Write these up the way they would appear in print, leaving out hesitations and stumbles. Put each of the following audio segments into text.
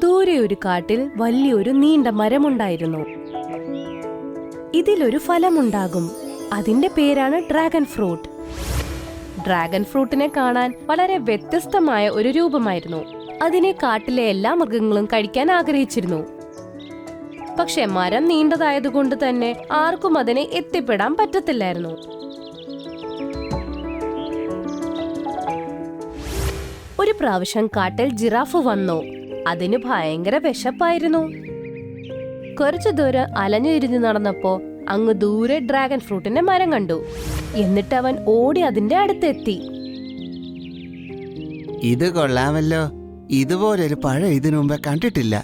ദൂരെ ഒരു കാട്ടിൽ വലിയൊരു നീണ്ട മരമുണ്ടായിരുന്നു. ഇതിലൊരു ഫലമുണ്ടാകും. അതിന്റെ പേരാണ് ഡ്രാഗൺ ഫ്രൂട്ട്. ഡ്രാഗൺ ഫ്രൂട്ടിനെ കാണാൻ വളരെ വ്യത്യസ്തമായ ഒരു രൂപമായിരുന്നു. അതിനെ കാട്ടിലെ എല്ലാ മൃഗങ്ങളും കഴിക്കാൻ ആഗ്രഹിച്ചിരുന്നു. പക്ഷെ മരം നീണ്ടതായതുകൊണ്ട് തന്നെ ആർക്കും അതിനെ എത്തിപ്പെടാൻ പറ്റത്തില്ലായിരുന്നു. ഒരു പ്രാവശ്യം കാട്ടിൽ ജിറാഫ് വന്നു. അതിന് ഭയങ്കര വിശപ്പായിരുന്നു. കുറച്ചു ദൂരം അലഞ്ഞിരിഞ്ഞു നടന്നപ്പോ അങ്ങ് ദൂരെ ഡ്രാഗൺ ഫ്രൂട്ടിന്റെ മരം കണ്ടു. എന്നിട്ട് അവൻ ഓടി അതിന്റെ അടുത്തെത്തി. ഇത് കൊള്ളാമല്ലോ. ഇതുപോലൊരു പഴം ഇതിനു മുമ്പേ കണ്ടിട്ടില്ല.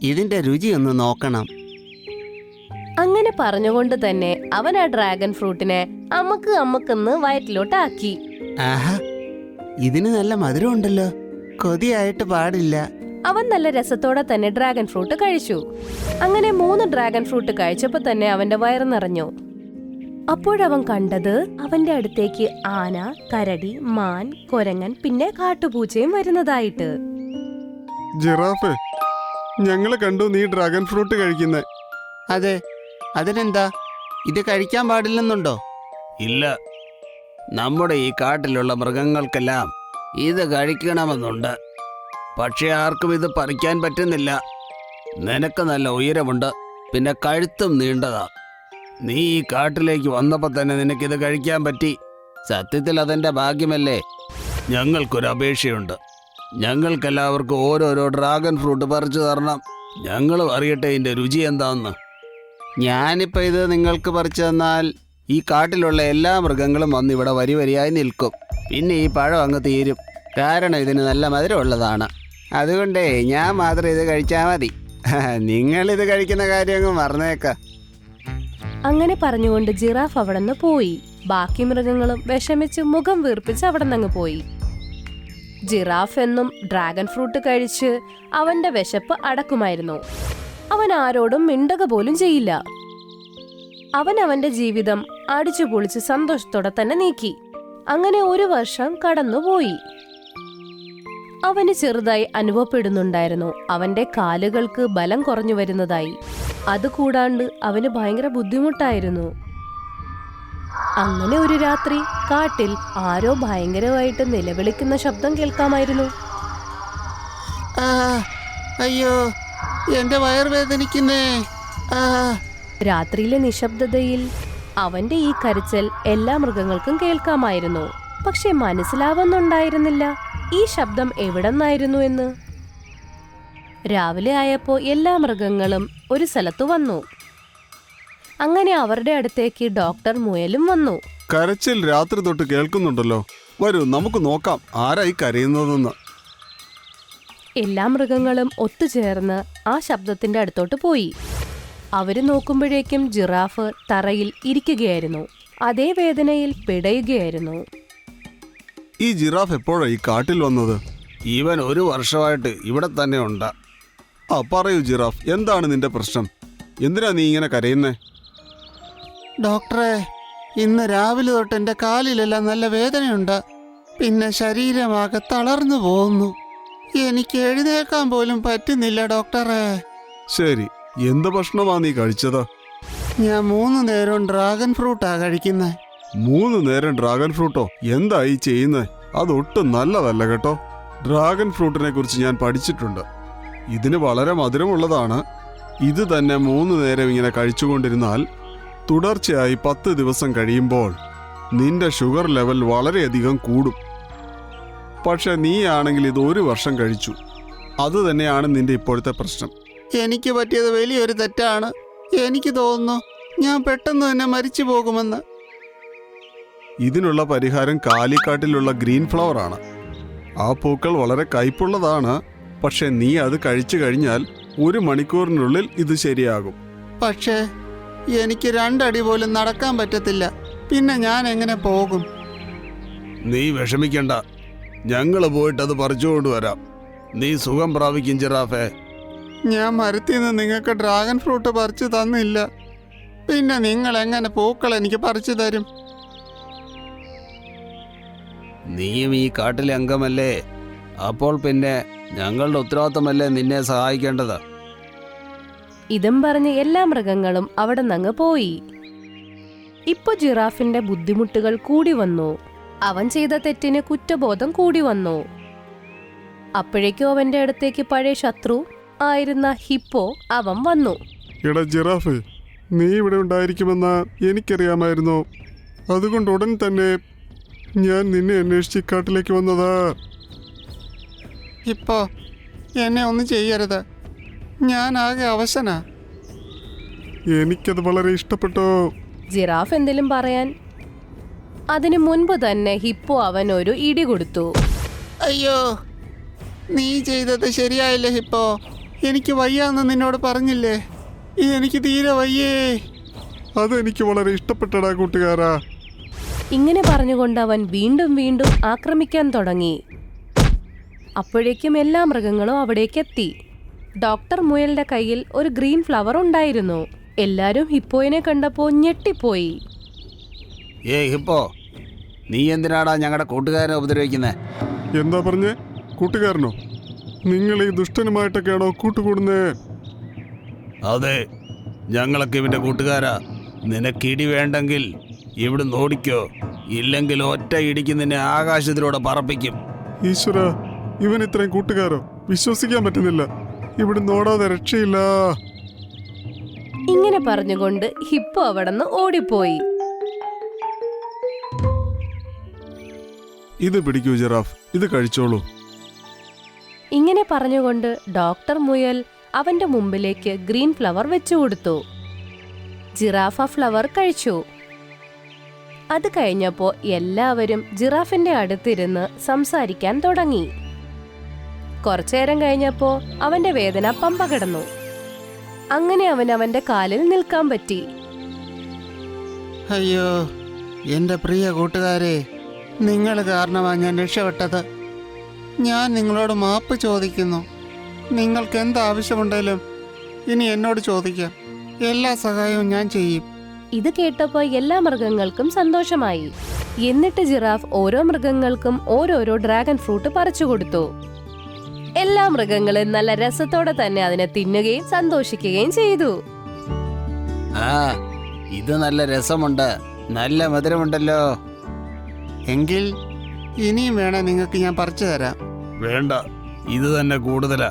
ഇതിന്റെ രുചി ഒന്ന് നോക്കണം. അങ്ങനെ പറഞ്ഞുകൊണ്ട് തന്നെ അവൻ ആ ഡ്രാഗൺ ഫ്രൂട്ടിനെ അമ്മക്കെന്ന് വയറ്റിലോട്ടാക്കി. ആഹാ, ഇതിന് നല്ല മധുരം ഉണ്ടല്ലോ. കൊതിയായിട്ട് പാടില്ല. അവൻ നല്ല രസത്തോടെ തന്നെ ഡ്രാഗൺ ഫ്രൂട്ട് കഴിച്ചു. അങ്ങനെ 3 ഡ്രാഗൺ ഫ്രൂട്ട് കഴിച്ചപ്പോ തന്നെ അവന്റെ വയറ് നിറഞ്ഞു. അപ്പോഴവൻ കണ്ടത് അവന്റെ അടുത്തേക്ക് ആന, കരടി, മാൻ, കുരങ്ങൻ, പിന്നെ കാട്ടുപൂച്ചയും വരുന്നതായിട്ട്. ജിറാഫേ, ഞങ്ങളെ കണ്ടു നീ ഡ്രാഗൺ ഫ്രൂട്ട് കഴിക്കുന്നേ. അതെ, അതിനെന്താ? ഇത് കഴിക്കാൻ പാടില്ലെന്നുണ്ടോ? ഇല്ല, നമ്മുടെ ഈ കാട്ടിലുള്ള മൃഗങ്ങൾക്കെല്ലാം ഇത് കഴിക്കണമെന്നുണ്ട്. പക്ഷെ ആർക്കും ഇത് പറിക്കാൻ പറ്റുന്നില്ല. നിനക്ക് നല്ല ഉയരമുണ്ട്, പിന്നെ കഴുത്തും നീണ്ടതാ. നീ ഈ കാട്ടിലേക്ക് വന്നപ്പോൾ തന്നെ നിനക്കിത് കഴിക്കാൻ പറ്റി. സത്യത്തിൽ അതെന്റെ ഭാഗ്യമല്ലേ? ഞങ്ങൾക്കൊരു അപേക്ഷയുണ്ട്. ഞങ്ങൾക്കെല്ലാവർക്കും ഓരോരോ ഡ്രാഗൺ ഫ്രൂട്ട് പറിച്ചു തരണം. ഞങ്ങളും അറിയട്ടെ ഇതിന്റെ രുചി എന്താന്ന്. ഞാനിപ്പോ ഇത് നിങ്ങൾക്ക് പറിച്ചു തന്നാൽ ഈ കാട്ടിലുള്ള എല്ലാ മൃഗങ്ങളും വന്ന് ഇവിടെ വരിയായി നിൽക്കും. പിന്നെ ഈ പഴം അങ്ങ് തീരും. കാരണം ഇതിന് നല്ല മധുരമുള്ളതാണ്. അതുകൊണ്ടേ ഞാൻ മാത്രം ഇത് കഴിച്ചാൽ മതി. നിങ്ങളിത് കഴിക്കുന്ന കാര്യം അങ്ങ് മറന്നേക്കാം. അങ്ങനെ പറഞ്ഞുകൊണ്ട് ജിറാഫ് അവിടെ നിന്ന് പോയി. ബാക്കി മൃഗങ്ങളും വിഷമിച്ച് മുഖം വീർപ്പിച്ച് അവിടെ നിന്ന് പോയി. ജിറാഫ് എന്നും ഡ്രാഗൺ ഫ്രൂട്ട് കഴിച്ച് അവന്റെ വിശപ്പ് അടക്കുമായിരുന്നു. അവൻ ആരോടും മിണ്ടുക പോലും ചെയ്യില്ല. അവൻ അവന്റെ ജീവിതം അടിച്ചു പൊളിച്ച് സന്തോഷത്തോടെ തന്നെ നീക്കി. അങ്ങനെ 1 വർഷം കടന്നുപോയി. അവന് ചെറുതായി അനുഭവപ്പെടുന്നുണ്ടായിരുന്നു. അവന്റെ കാലുകൾക്ക് ബലം കുറഞ്ഞു വരുന്നതായി. അതുകൂടാണ്ട് അവന് ഭയങ്കര ബുദ്ധിമുട്ടായിരുന്നു. അങ്ങനെ ഒരു രാത്രി കാട്ടിൽ ആരോ ഭയങ്കരമായിട്ട് നിലവിളിക്കുന്ന ശബ്ദം കേൾക്കാമായിരുന്നു. അയ്യോ, എന്റെ വയറുവേദനിക്കുന്നേ. രാത്രിയിലെ നിശബ്ദതയിൽ അവന്റെ ഈ കരച്ചിൽ എല്ലാ മൃഗങ്ങൾക്കും കേൾക്കാമായിരുന്നു. പക്ഷെ മനസ്സിലാവുന്നുണ്ടായിരുന്നില്ല ഈ ശബ്ദം എവിടെന്നായിരുന്നു എന്ന്. രാവിലെ ആയപ്പോ എല്ലാ മൃഗങ്ങളും ഒരു സ്ഥലത്തു വന്നു. അങ്ങനെ അവരുടെ അടുത്തേക്ക് ഡോക്ടർ മുയലും വന്നു. കരച്ചിൽ രാത്രി തൊട്ട് കേൾക്കുന്നുണ്ടല്ലോ. വരൂ, നമുക്ക് നോക്കാം ആരായി കരയുന്നതെന്ന്. എല്ലാ മൃഗങ്ങളും ഒത്തുചേർന്ന് ആ ശബ്ദത്തിന്റെ അടുത്തോട്ട് പോയി. അവര് നോക്കുമ്പോഴേക്കും ജിറാഫ് തറയിൽ ഇരിക്കുകയായിരുന്നു. അതേ വേദനയിൽ പിടയുകയായിരുന്നു. ഈ ജിറാഫ് എപ്പോഴാ ഈ കാട്ടിൽ വന്നത്? ഇവൻ 1 വർഷമായിട്ട് ഇവിടെ തന്നെ ഉണ്ട്. പറയൂ ജിറാഫ്, എന്താണ് നിന്റെ പ്രശ്നം? എന്തിനാ നീ ഇങ്ങനെ കരയുന്നേ? ഡോക്ടറെ, ഇന്ന് രാവിലെ തൊട്ട് എൻ്റെ കാലിലെല്ലാം നല്ല വേദനയുണ്ട്. പിന്നെ ശരീരമാകെ തളർന്നു പോകുന്നു. എനിക്ക് എഴുന്നേൽക്കാൻ പോലും പറ്റുന്നില്ല ഡോക്ടറെ. ശരി, എന്ത് ഭക്ഷണമാ നീ കഴിച്ചത്? ഞാൻ 3 നേരം ഡ്രാഗൺ ഫ്രൂട്ടാ കഴിക്കുന്നത്. 3 നേരം ഡ്രാഗൺ ഫ്രൂട്ടോ? എന്തായി ചെയ്യുന്നേ? അതൊട്ടും നല്ലതല്ല കേട്ടോ. ഡ്രാഗൺ ഫ്രൂട്ടിനെ കുറിച്ച് ഞാൻ പഠിച്ചിട്ടുണ്ട്. ഇതിന് വളരെ മധുരമുള്ളതാണ്. ഇത് തന്നെ 3 നേരം ഇങ്ങനെ കഴിച്ചുകൊണ്ടിരുന്നാൽ തുടർച്ചയായി 10 ദിവസം കഴിയുമ്പോൾ നിന്റെ ഷുഗർ ലെവൽ വളരെയധികം കൂടും. പക്ഷെ നീ ആണെങ്കിൽ ഇത് 1 വർഷം കഴിച്ചു. അതുതന്നെയാണ് നിന്റെ ഇപ്പോഴത്തെ പ്രശ്നം. എനിക്ക് പറ്റിയത് വലിയൊരു തെറ്റാണ്. എനിക്ക് തോന്നുന്നു ഞാൻ പെട്ടെന്ന് തന്നെ മരിച്ചു പോകുമെന്ന്. ഇതിനുള്ള പരിഹാരം കാലിക്കാട്ടിലുള്ള ഗ്രീൻ ഫ്ലവർ ആണ്. ആ പൂക്കൾ വളരെ കയ്പുള്ളതാണ്. പക്ഷെ നീ അത് കഴിച്ചു കഴിഞ്ഞാൽ 1 മണിക്കൂറിനുള്ളിൽ ഇത് ശരിയാകും. പക്ഷേ എനിക്ക് 2 അടി പോലും നടക്കാൻ പറ്റത്തില്ല. പിന്നെ ഞാൻ എങ്ങനെ പോകും? നീ വിഷമിക്കണ്ട, ഞങ്ങൾ പോയിട്ട് അത് പറിച്ചുകൊണ്ട് വരാം. നീ സുഖം പ്രാപിക്കും ജിറാഫേ. ഞാൻ മരത്തിൽ നിന്ന് നിങ്ങൾക്ക് ഡ്രാഗൺ ഫ്രൂട്ട് പറിച്ചു തന്നില്ല. പിന്നെ നിങ്ങൾ എങ്ങനെ പൂക്കൾ എനിക്ക് പറിച്ചു തരും? നീയും ഈ കാട്ടിലെ അംഗമല്ലേ, അപ്പോൾ പിന്നെ ഞങ്ങളുടെ ഉത്തരവാദിത്തമല്ലേ നിന്നെ സഹായിക്കേണ്ടത്. ഇതും പറഞ്ഞ് എല്ലാ മൃഗങ്ങളും അവിടെ നിന്ന് പോയി. ഇപ്പൊ ജിറാഫിന്റെ ബുദ്ധിമുട്ടുകൾ കൂടി വന്നു. അവൻ ചെയ്ത തെറ്റിന് കുറ്റബോധം കൂടി വന്നു. അപ്പോഴേക്കും അവന്റെ അടുത്തേക്ക് പഴയ ശത്രു ആയിരുന്ന ഹിപ്പോ അവൻ വന്നു. എടാ ജിറാഫ്, നീ ഇവിടെ ഉണ്ടായിരിക്കുമെന്ന് എനിക്കറിയാമായിരുന്നു. അതുകൊണ്ട് ഉടൻ തന്നെ ഞാൻ നിന്നെ അന്വേഷിച്ച് കാട്ടിലേക്ക് വന്നതാ. ഇപ്പോ എന്നെ ഒന്നും ചെയ്യരുത്, ഞാൻ ആകെ അവശനാ. എനിക്കത് വളരെ ഇഷ്ടപ്പെട്ടു. ജിറാഫ് എന്തെങ്കിലും പറയാൻ അതിനു മുൻപ് തന്നെ ഹിപ്പോ അവൻ ഒരു ഇടി കൊടുത്തു. അയ്യോ, നീ ചെയ്തത് ശരിയായില്ല ഹിപ്പോ. എനിക്ക് വയ്യാന്ന് നിന്നോട് പറഞ്ഞില്ലേ? എനിക്ക് തീരെ വയ്യേ. അതെനിക്ക് വളരെ ഇഷ്ടപ്പെട്ടടാ കൂട്ടുകാരാ. ഇങ്ങനെ പറഞ്ഞുകൊണ്ട് അവൻ വീണ്ടും വീണ്ടും ആക്രമിക്കാൻ തുടങ്ങി. അപ്പോഴേക്കും എല്ലാ മൃഗങ്ങളും അവിടേക്കെത്തി. ഡോക്ടർ മുയലിന്റെ കയ്യിൽ ഒരു ഗ്രീൻ ഫ്ലവർ ഉണ്ടായിരുന്നു. എല്ലാരും ഹിപ്പോയിനെ കണ്ടപ്പോ ഞെട്ടിപ്പോയി. ഹിപ്പോ, നീ എന്തിനാടാ ഞങ്ങളുടെ കൂട്ടുകാരനെ ഉപദ്രവിക്കുന്നേ? എന്താ പറഞ്ഞേ? കൂട്ടുകാരനോ? നിങ്ങൾ ഈ ദുഷ്ടനുമായിട്ടൊക്കെയാണോ കൂട്ടുകൂടുന്നേ? അതെ, ഞങ്ങളൊക്കെ ഇവന്റെ കൂട്ടുകാരാ. നിനക്കിടി വേണ്ടെങ്കിൽ ഇവിടുന്ന് ഓടിക്കോ, ഇല്ലെങ്കിൽ ഒറ്റ ഇടിക്ക് നിന്നെ ആകാശത്തിലൂടെ പറപ്പിക്കും. ഈശ്വര, ഇവൻ ഇത്രയും കൂട്ടുകാരോ? വിശ്വസിക്കാൻ പറ്റുന്നില്ല. ഇവിടുന്ന് ഓടാതെ രക്ഷയില്ല. ഇങ്ങനെ പറഞ്ഞുകൊണ്ട് ഹിപ്പോ അവിടുന്ന് ഓടിപ്പോയി. ഇത് പിടിക്കൂ ജിറാഫ്, ഇത് കഴിച്ചോളൂ. ഇങ്ങനെ പറഞ്ഞുകൊണ്ട് ഡോക്ടർ മുയൽ അവന്റെ മുമ്പിലേക്ക് ഗ്രീൻ ഫ്ലവർ വെച്ചുകൊടുത്തു. ജിറാഫ് ആ ഫ്ലവർ കഴിച്ചു. അത് കഴിഞ്ഞപ്പോ എല്ലാവരും ജിറാഫിന്റെ അടുത്തിരുന്ന് സംസാരിക്കാൻ തുടങ്ങി. കുറച്ചേരം കഴിഞ്ഞപ്പോ അവന്റെ വേദന പമ്പ കിടന്നു. അങ്ങനെ അവന്റെ കാലിൽ നിൽക്കാൻ പറ്റി. അയ്യോ, എൻ്റെ പ്രിയ കൂട്ടുകാരെ, നിങ്ങൾ കാരണമാണ് ഞാൻ രക്ഷപ്പെട്ടത്. ഞാൻ നിങ്ങളോട് മാപ്പ് ചോദിക്കുന്നു. നിങ്ങൾക്ക് എന്താവശ്യമുണ്ടെങ്കിലും ഇനി എന്നോട് ചോദിക്കാം. എല്ലാ സഹായവും ഞാൻ ചെയ്യും. ഇത് കേട്ടപ്പോ എല്ലാ മൃഗങ്ങൾക്കും സന്തോഷമായി. എന്നിട്ട് ജിറാഫ് ഓരോ മൃഗങ്ങൾക്കും ഓരോരോ ഡ്രാഗൺ ഫ്രൂട്ട് പറിച്ചു കൊടുത്തു. എല്ലാ മൃഗങ്ങളും നല്ല രസത്തോടെ തന്നെ അതിനെ തിന്നുകയും സന്തോഷിക്കുകയും ചെയ്തു. ആ, ഇത് നല്ല രസമുണ്ട്, നല്ല മധുരമുണ്ടല്ലോ. എങ്കിൽ ഇനിയും വേണേ നിങ്ങൾക്ക് ഞാൻ പറിച്ചു തരാം. വേണ്ട, ഇത് തന്നെ കൂടുതലാ.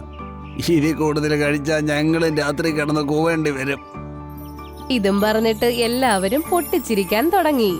ഇനി കൂടുതൽ കഴിച്ചാൽ ഞങ്ങളും രാത്രി കിടന്ന് കൂവേണ്ടി വരും. ഇതും പറഞ്ഞിട്ട് എല്ലാവരും പൊട്ടിച്ചിരിക്കാൻ തുടങ്ങി.